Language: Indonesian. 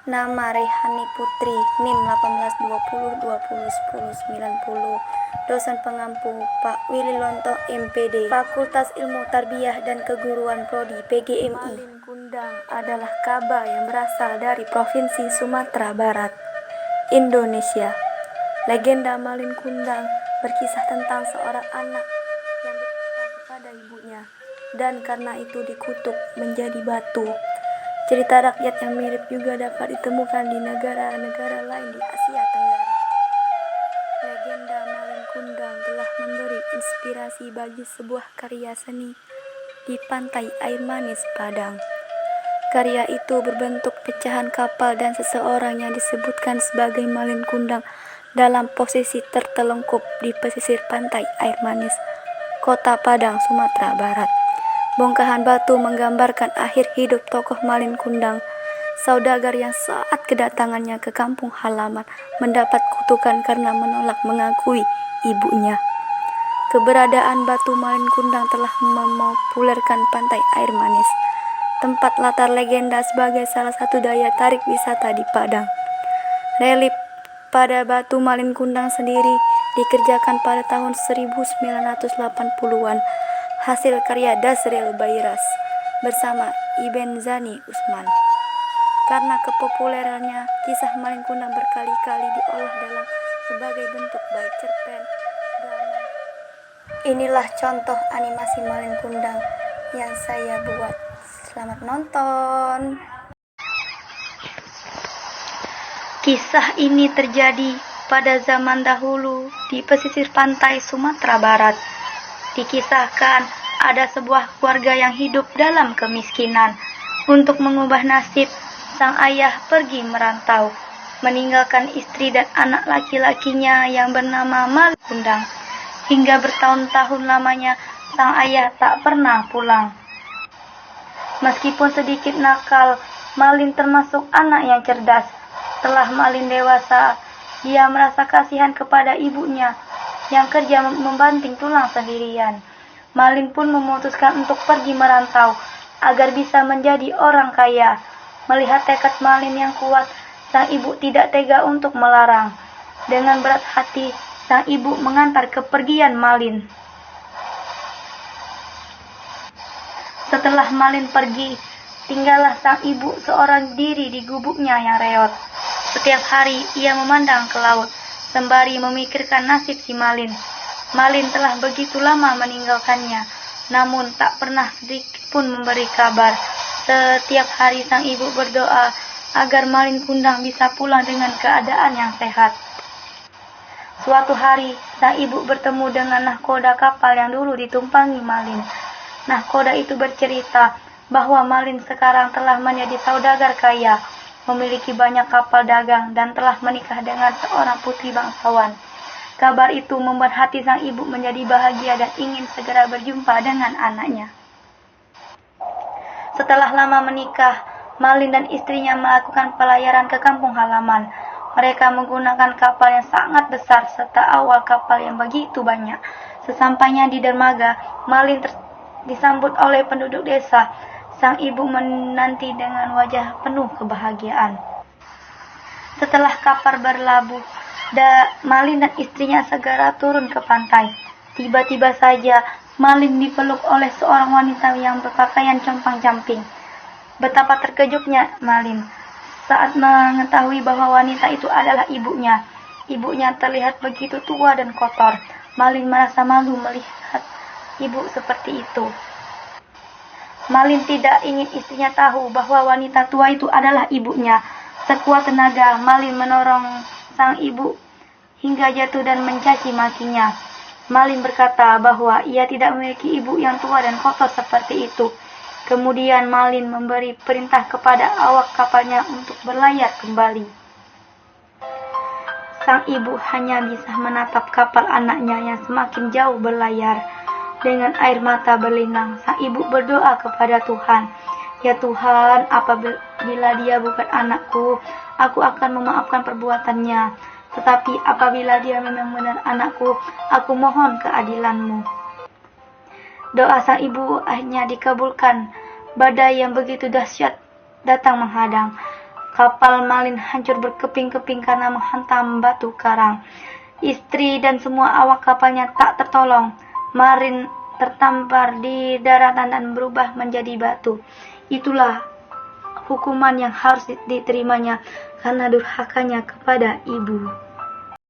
Nama Rehani Putri, NIM 1820201090. Dosen pengampu Pak Willy Lonto MPD, Fakultas Ilmu Tarbiyah dan Keguruan Prodi PGMI. Malin Kundang adalah Kaba yang berasal dari Provinsi Sumatera Barat, Indonesia. Legenda Malin Kundang berkisah tentang seorang anak yang berkata kepada ibunya dan karena itu dikutuk menjadi batu. Cerita rakyat yang mirip juga dapat ditemukan di negara-negara lain di Asia Tenggara. Legenda Malin Kundang telah memberi inspirasi bagi sebuah karya seni di pantai air manis Padang. Karya itu berbentuk pecahan kapal dan seseorang yang disebutkan sebagai Malin Kundang dalam posisi tertelungkup di pesisir pantai air manis, Kota Padang, Sumatera Barat. Bongkahan batu menggambarkan akhir hidup tokoh Malin Kundang, saudagar yang saat kedatangannya ke kampung halaman mendapat kutukan karena menolak mengakui ibunya. Keberadaan batu Malin Kundang telah memopulerkan pantai air manis, tempat latar legenda sebagai salah satu daya tarik wisata di Padang. Relief pada batu Malin Kundang sendiri dikerjakan pada tahun 1980-an. Hasil karya Dasril Bayras bersama Iben Zani Usman. Karena kepopulerannya, kisah Malin Kundang berkali-kali diolah dalam berbagai bentuk baik cerpen, drama. Inilah contoh animasi Malin Kundang yang saya buat. Selamat nonton. Kisah ini terjadi pada zaman dahulu di pesisir pantai Sumatera Barat. Dikisahkan ada sebuah keluarga yang hidup dalam kemiskinan. Untuk mengubah nasib, sang ayah pergi merantau, meninggalkan istri dan anak laki-lakinya yang bernama Malin Kundang. Hingga bertahun-tahun lamanya, sang ayah tak pernah pulang. Meskipun sedikit nakal, Malin termasuk anak yang cerdas. Setelah Malin dewasa, dia merasa kasihan kepada ibunya yang kerja membanting tulang sendirian. Malin pun memutuskan untuk pergi merantau agar bisa menjadi orang kaya. Melihat tekad Malin yang kuat, sang ibu tidak tega untuk melarang. Dengan berat hati, sang ibu mengantar kepergian Malin. Setelah Malin pergi, tinggallah sang ibu seorang diri di gubuknya yang reot. Setiap hari ia memandang ke laut, sembari memikirkan nasib si Malin. Malin telah begitu lama meninggalkannya, namun tak pernah sedikit pun memberi kabar. Setiap hari sang ibu berdoa agar Malin Kundang bisa pulang dengan keadaan yang sehat. Suatu hari, sang ibu bertemu dengan nahkoda kapal yang dulu ditumpangi Malin. Nahkoda itu bercerita bahwa Malin sekarang telah menjadi saudagar kaya, memiliki banyak kapal dagang dan telah menikah dengan seorang putri bangsawan. Kabar itu membuat hati sang ibu menjadi bahagia dan ingin segera berjumpa dengan anaknya. Setelah lama menikah, Malin dan istrinya melakukan pelayaran ke kampung halaman. Mereka menggunakan kapal yang sangat besar serta awal kapal yang begitu banyak. Sesampainya di dermaga, Malin disambut oleh penduduk desa. Sang ibu menanti dengan wajah penuh kebahagiaan. Setelah kapal berlabuh, Malin dan istrinya segera turun ke pantai. Tiba-tiba saja Malin dipeluk oleh seorang wanita yang berpakaian compang-camping. Betapa terkejutnya Malin saat mengetahui bahwa wanita itu adalah ibunya. Ibunya terlihat begitu tua dan kotor. Malin merasa malu melihat ibu seperti itu. Malin tidak ingin istrinya tahu bahwa wanita tua itu adalah ibunya. Sekuat tenaga, Malin mendorong sang ibu hingga jatuh dan mencaci makinya. Malin berkata bahwa ia tidak memiliki ibu yang tua dan kotor seperti itu. Kemudian Malin memberi perintah kepada awak kapalnya untuk berlayar kembali. Sang ibu hanya bisa menatap kapal anaknya yang semakin jauh berlayar. Dengan air mata berlinang, sang ibu berdoa kepada Tuhan. Ya Tuhan, apabila dia bukan anakku, aku akan memaafkan perbuatannya. Tetapi apabila dia memang benar anakku, aku mohon keadilan-Mu. Doa sang ibu akhirnya dikabulkan. Badai yang begitu dahsyat datang menghadang. Kapal Malin hancur berkeping-keping karena menghantam batu karang. Istri dan semua awak kapalnya tak tertolong. Marin tertampar di daratan dan berubah menjadi batu. Itulah hukuman yang harus diterimanya karena durhakanya kepada ibu.